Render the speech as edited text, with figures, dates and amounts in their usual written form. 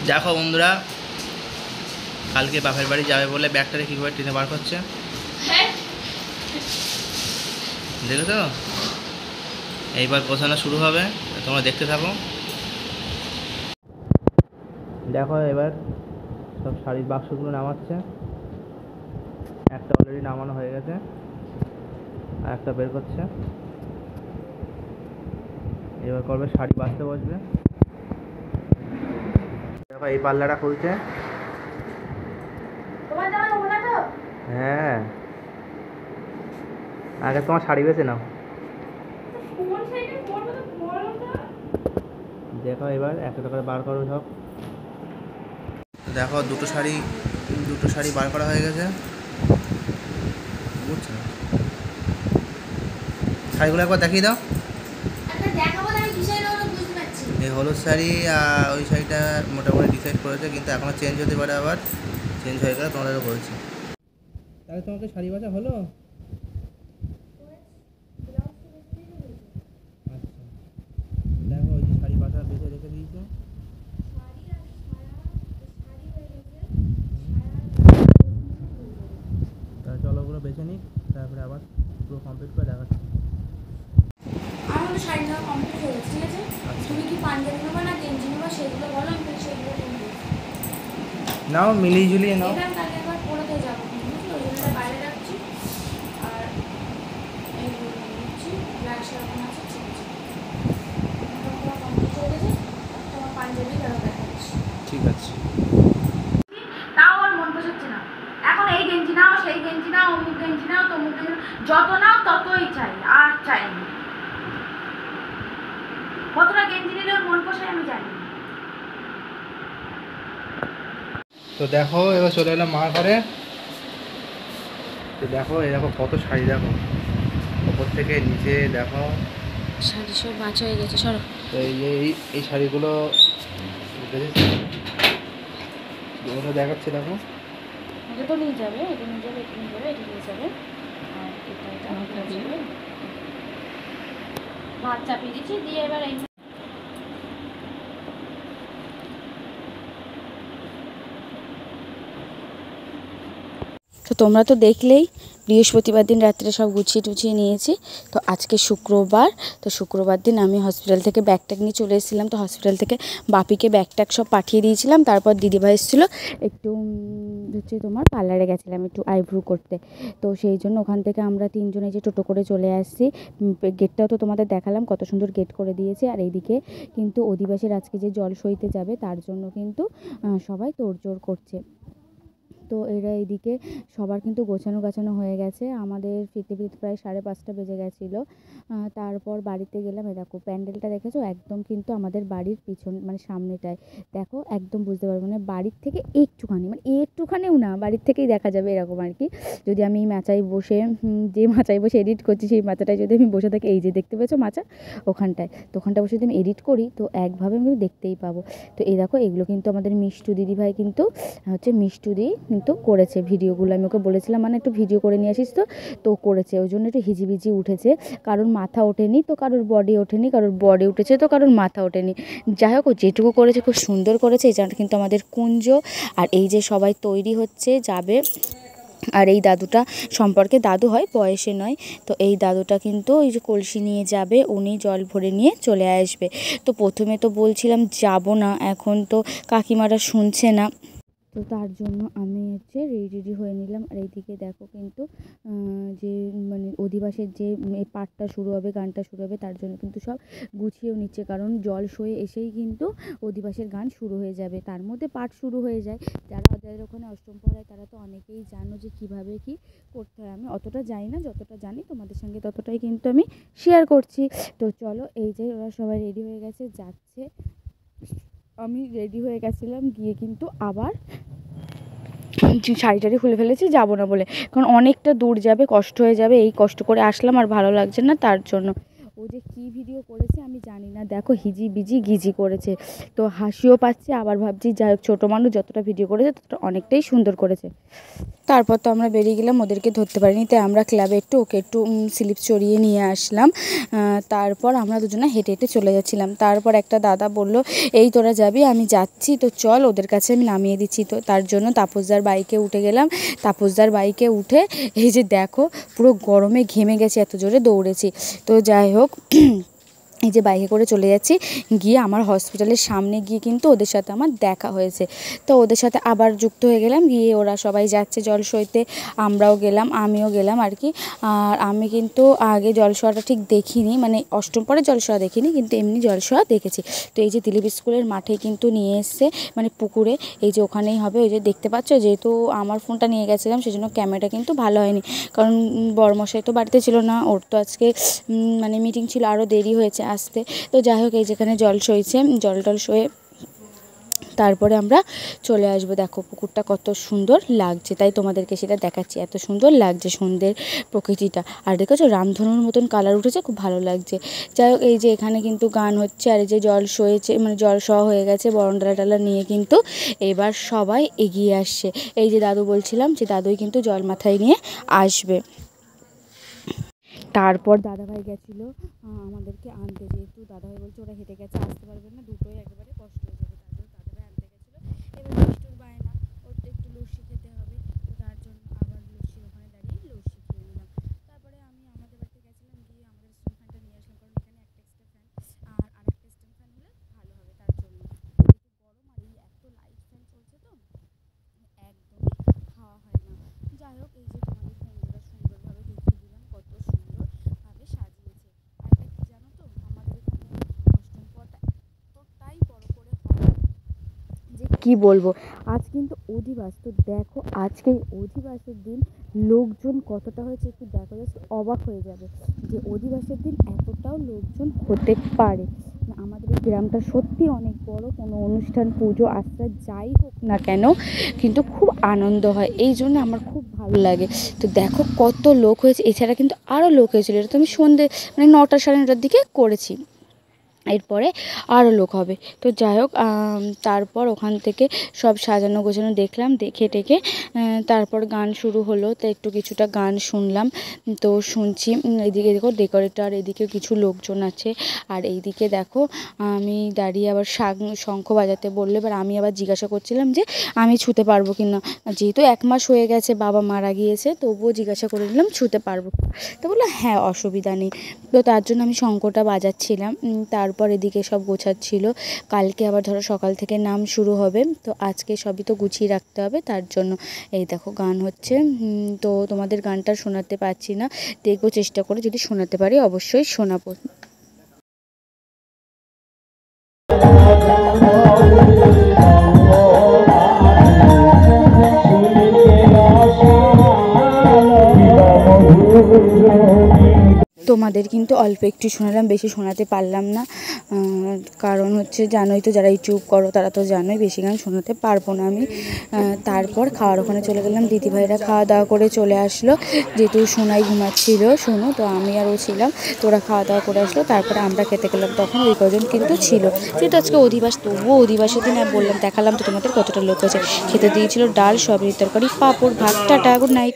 দেখো বন্ধুরা, কালকে বাপের বাড়ি যাবে বলে ব্যাগটারে কীভাবে টেনে বার করছে দেখেছো? এইবার গোছানো শুরু হবে, তোমরা দেখতে থাকো। দেখো এবার সব শাড়ির বাক্সগুলো নামাচ্ছে। একটা অলরেডি নামানো হয়ে গেছে, আর একটা বের করছে। এবার করবে শাড়ি বাঁচতে বসবে। দেখো এই পাল্লাটা খুলছে। হ্যাঁ, আগে তোমার শাড়ি বেছে নাও। দেখো এবার একটা করে বার করো সব। দেখো দুটো শাড়ি বার করা হয়ে গেছে। বুঝছো, শাড়িগুলো একবার দেখিয়ে দাও। এই হলুদ শাড়ি আর ওই শাড়িটা মোটামুটি ডিসাইড করেছে, কিন্তু এখনও চেঞ্জ হতে পারে, আবার চেঞ্জ হয়ে গেলে তোমাদেরও বলছি। তাহলে তোমাকে শাড়ি বাছা হলো? আচ্ছা, দেখো ওই যে শাড়ি বাছা বেছে রেখে দিয়েছে। তাহলে চলো ওগুলো বেছে নিক, তারপরে আবার পুরো কমপ্লিট করে দেখাচ্ছি। আমার শাড়ি নেওয়া কমপ্লিট হয়ে গেছে, ঠিক আছে? তুমি কি পাঞ্জাবি নেবা না গেঞ্জি নেবা সেগুলো বলো, আমি সেগুলো কিনবো। নাও, মিলিয়ে ঝুলিয়ে নাও। এটা কালকে একবার পড়তে যাবো, বুঝলো? ওইটা বাইরে রাখছি, আর এইগুলো নিচ্ছি, ব্ল্যাক শার্ট আছে, ঠিক আছে? তোমার কমপ্লিট হয়ে গেছে, তোমার পাঞ্জাবি গেল দেখাচ্ছি। ঠিক আছে। তাও আর মন বসাচ্ছে না। এখন এই গেঞ্জি নাও, সেই গেঞ্জি নাও, অমুক গেঞ্জি নাও, তমুক গেঞ্জি নাও, যত নাও ততই চাই, আর চাই না। কতটা গেঞ্জি নিলে ওর মন পোষায় আমি জানি। তো দেখো এবার চলে এলাম মা ঘরে। তো দেখো এরকম কত শাড়ি, দেখো ওপর থেকে নিচে দেখো শাড়ি সব বাঁচা হয়ে গেছে, সরো। তো এই শাড়িগুলো দেখাচ্ছে। দেখো এটা তো নিয়ে যাবে, এটা নিয়ে যাবে, এটা নিয়ে যাবে, এটা নিয়ে যাবে, আর এটা যাবে। ভাত চাপিয়ে দিচ্ছি, দিয়ে এবার এই তো তোমরা তো দেখলেই বৃহস্পতিবার দিন রাত্রে সব গুছিয়ে টুছিয়ে নিয়েছি। তো আজকে শুক্রবার, তো শুক্রবার দিন আমি হসপিটাল থেকে ব্যাগ ট্যাগ নিয়ে চলে এসেছিলাম। তো হসপিটাল থেকে বাপিকে ব্যাগ ট্যাগ সব পাঠিয়ে দিয়েছিলাম। তারপর দিদিভাই এসেছিলো, একটু হচ্ছে তোমার পার্লারে গেছিলাম একটু আইব্রু করতে। তো সেই জন্য ওখান থেকে আমরা তিনজনে যে টোটো করে চলে আসছি। গেটটাও তো তোমাদের দেখালাম, কত সুন্দর গেট করে দিয়েছে। আর এইদিকে কিন্তু অধিবাসীর আজকে যে জল সইতে যাবে তার জন্য কিন্তু সবাই তোড়জোড় করছে। তো এরা এইদিকে সবার কিন্তু গোছানো হয়ে গেছে। আমাদের ফিরতে প্রায় 5:30 বেজে গেছিলো। তারপর বাড়িতে গেলাম। এ দেখো প্যান্ডেলটা দেখেছো, একদম কিন্তু আমাদের বাড়ির পিছন মানে সামনেটায়। দেখো একদম বুঝতে পারবো মানে বাড়ির থেকে একটুখানি, মানে একটুখানিও না, বাড়ির থেকেই দেখা যাবে এরকম আর কি। যদি আমি মাচায় বসে যে মাচায় বসে এডিট করছি সেই মাচাটায় যদি আমি বসে থাকি, এই যে দেখতে পেয়েছো মাচা, ওখানটায়, তো ওখানটায় বসে যদি আমি এডিট করি তো একভাবে আমি দেখতেই পাবো। তো এই দেখো এগুলো কিন্তু আমাদের মিষ্টু দিদিভাই কিন্তু হচ্ছে মিষ্টু দি কিন্তু করেছে ভিডিওগুলো। আমি ওকে বলেছিলাম মানে একটু ভিডিও করে নিয়ে আসিস, তো করেছে। ওই জন্য একটু হিজিবিজি উঠেছে, কারোর মাথা ওঠেনি তো কারোর বডি ওঠেনি, কারোর বডি উঠেছে তো কারোর মাথা ওঠেনি। যাই হোক, যেটুকু করেছে খুব সুন্দর করেছে। এই জায়গাটা কিন্তু আমাদের কুঞ্জ। আর এই যে সবাই তৈরি হচ্ছে যাবে, আর এই দাদুটা সম্পর্কে দাদু হয়, বয়সে নয়। তো এই দাদুটা কিন্তু ওই যে কলসি নিয়ে যাবে, উনি জল ভরে নিয়ে চলে আসবে। তো প্রথমে তো বলছিলাম যাব না, এখন তো কাকিমারা শুনছে না। তো তার জন্য আমি হচ্ছে রেডি হয়ে নিলাম। আর এইদিকে দেখো কিন্তু যে মানে অধিবাসের যে পাঠটা শুরু হবে, গানটা শুরু হবে, তার জন্য কিন্তু সব গুছিয়েও নিচ্ছে, কারণ জল সয়ে এসেই কিন্তু অধিবাসের গান শুরু হয়ে যাবে, তার মধ্যে পাঠ শুরু হয়ে যায়। যাদের ওখানে অষ্টম পড়ায় তারা তো অনেকেই জানো যে কীভাবে কী করতে হয়। আমি অতটা জানি না, যতটা জানি তোমাদের সঙ্গে ততটাই কিন্তু আমি শেয়ার করছি। তো চলো, এই যে ওরা সবাই রেডি হয়ে গেছে, যাচ্ছে। আমি রেডি হয়ে গেছিলাম, গিয়ে কিন্তু আবার শাড়ি টাড়ি খুলে ফেলেছি, যাবো না বলে, কারণ অনেকটা দূর যাবে, কষ্ট হয়ে যাবে। এই কষ্ট করে আসলাম আর ভালো লাগছে না, তার জন্য। যে কী ভিডিও করেছে আমি জানি না, দেখো হিজি বিজি গিজি করেছে, তো হাসিও পাচ্ছে, আবার ভাবছি যাই হোক ছোটো মানুষ যতটা ভিডিও করেছে ততটা অনেকটাই সুন্দর করেছে। তারপর তো আমরা বেরিয়ে গেলাম, ওদেরকে ধরতে পারিনি, তাই আমরা ক্লাবে ওকে একটু স্লিপ চড়িয়ে নিয়ে আসলাম। তারপর আমরা দুজনে হেঁটে হেঁটে চলে যাচ্ছিলাম। তারপর একটা দাদা বলল, এই তোরা যাবি? আমি যাচ্ছি, তো চল ওদের কাছে আমি নামিয়ে দিচ্ছি। তো তার জন্য তাপসদার বাইকে উঠে গেলাম। তাপসদার বাইকে উঠে এই যে দেখো পুরো গরমে ঘেমে গেছে, এত জোরে দৌড়েছি। তো যাই হোক এই যে বাইকে করে চলে যাচ্ছি, গিয়ে আমার হসপিটালের সামনে গিয়ে কিন্তু ওদের সাথে আমার দেখা হয়েছে। তো ওদের সাথে আবার যুক্ত হয়ে গেলাম, গিয়ে ওরা সবাই যাচ্ছে জলসইতে, আমরাও গেলাম, আমিও গেলাম আর কি। আর আমি কিন্তু আগে জলসোয়াটা ঠিক দেখিনি, মানে অষ্টম পরে জলসোয়া দেখিনি, কিন্তু এমনি জলসোয়া দেখেছি। তো এই যে দিলীপ স্কুলের মাঠে কিন্তু নিয়ে এসছে, মানে পুকুরে, এই যে ওখানেই হবে। ওই যে দেখতে পাচ্ছ, যেহেতু আমার ফোনটা নিয়ে গেছিলাম সেজন্য ক্যামেরাটা কিন্তু ভালো হয়নি, কারণ বড়মশাই তো বাড়িতে ছিল না, ওর তো আজকে মানে মিটিং ছিল, আরও দেরি হয়েছে আসতে। তো যাই হোক এই যেখানে জল সইছে, জল টল সয়ে তারপরে আমরা চলে আসবো। দেখো পুকুরটা কত সুন্দর লাগছে, তাই তোমাদেরকে সেটা দেখাচ্ছি, এত সুন্দর লাগছে সন্ধ্যের প্রকৃতিটা। আর দেখেছো রামধনুর মতন কালার উঠেছে, খুব ভালো লাগছে। যাই হোক এই যে এখানে কিন্তু গান হচ্ছে, আর এই যে জল সয়েছে, মানে জল সওয়া হয়ে গেছে, বরণডালা টালা নিয়ে কিন্তু এবার সবাই এগিয়ে আসছে। এই যে দাদু বলছিলাম, যে দাদুই কিন্তু জল মাথায় নিয়ে আসবে। তারপর দাদাভাই গেছিলো আমাদেরকে আনতে, যেহেতু দাদাভাই বলছে ওরা হেঁটে গেছে, আসতে পারবে না, দুটোই একেবারে কষ্ট হয়ে যাবে, তার জন্য দাদাভাই আনতে গেছিলো। এবার মিষ্টুর বায়না, ওর তো একটু লস্যি খেতে হবে, তো তার জন্য আবার লস্যির ওখানে দাঁড়িয়ে লস্যি খেয়ে নিলাম। তারপরে আমি আমাদের বাড়িতে গেছিলাম, গিয়ে আমাদের স্ট্যান্ড ফ্যানটা নিয়ে আসলাম, কারণ এখানে একটা এক্সট্রা ফ্যান আর আরেকটা স্ট্যান্ড ফ্যান হলে ভালো হবে, তার জন্য। একটু গরম আর এই এত লাইট ফ্যান চলছে তো একদমই খাওয়া হয় না। যাই হোক এই যে তোমাদের বন্ধুরা সুন্দরভাবে দেখিয়ে দিলাম কত সুন্দরভাবে সাজিয়েছে। আর এটা কি জানো তো, আমাদের এখানে অষ্টম পর্বটা এতটাই বড় করে হয় যে কি বলবো। আজ কিন্তু অধিবাস, তো দেখো আজকে অধিবাসের দিন লোকজন কতটা হয়েছে একটু দেখো, জাস্ট অবাক হয়ে যাবে যে অধিবাসের দিন এতটাও লোকজন হতে পারে। আমাদের এই গ্রামটা সত্যি অনেক বড়, কোনো অনুষ্ঠান পুজো আশ্রা যাই হোক না কেন কিন্তু খুব আনন্দ হয়, এই জন্য আমার খুব ভালো লাগে। তো দেখো কত লোক হয়েছে, এছাড়া কিন্তু আরও লোক হয়েছিল, এটা তো আমি সন্ধ্যে মানে 9টা সাড়ে 9টার দিকে করেছি, এরপরে আরও লোক হবে। তো যাই হোক তারপর ওখান থেকে সব সাজানো গোছানো দেখলাম, দেখে টেকে তারপর গান শুরু হলো, তো একটু কিছুটা গান শুনলাম। তো শুনছি, এদিকে দেখো ডেকোরেটর, এদিকে কিছু লোকজন আছে, আর এইদিকে দেখো আমি দাঁড়িয়ে আবার শঙ্খ বাজাতে বললে, এবার আমি আবার জিজ্ঞাসা করছিলাম যে আমি ছুঁতে পারবো কি না, যেহেতু 1 মাস হয়ে গেছে বাবা মারা গিয়েছে, তবুও জিজ্ঞাসা করে নিলাম ছুঁতে পারবো। তো বললো হ্যাঁ অসুবিধা নেই। তো তার জন্য আমি শঙ্খটা বাজাচ্ছিলাম। তারপর এদিকে সব গোছাচ্ছিল, কালকে আবার ধরো সকাল থেকে নাম শুরু হবে, তো আজকে সবই তো গুছিয়ে রাখতে হবে, তার জন্য। এই দেখো গান হচ্ছে, তো তোমাদের গানটা শোনাতে পারছি না, দেখবো চেষ্টা করে, যদি শোনাতে পারি অবশ্যই শোনাবো। তোমাদের কিন্তু অল্প একটু শোনালাম, বেশি শোনাতে পারলাম না, কারণ হচ্ছে জানোই তো, যারা ইউটিউব করো তারা তো জানোই বেশি গান শোনাতে পারবো না আমি। তারপর খাওয়ার ওখানে চলে গেলাম, দিদিভাইরা খাওয়া দাওয়া করে চলে আসলো, যেহেতু সোনাই ঘুমাচ্ছিল শোনো, তো আমি আর ও ছিলাম, তো ওরা খাওয়া দাওয়া করে আসলো, তারপরে আমরা খেতে গেলাম, তখন ওই কজন কিন্তু ছিল, যেহেতু আজকে অধিবাস, তবুও অধিবাসের দিন বললাম দেখালাম তো তোমাদের কতটা লোক হয়েছে। খেতে দিয়েছিল ডাল, সয়াবিনের তরকারি, পাঁপড়, ভাত। Tata, good night.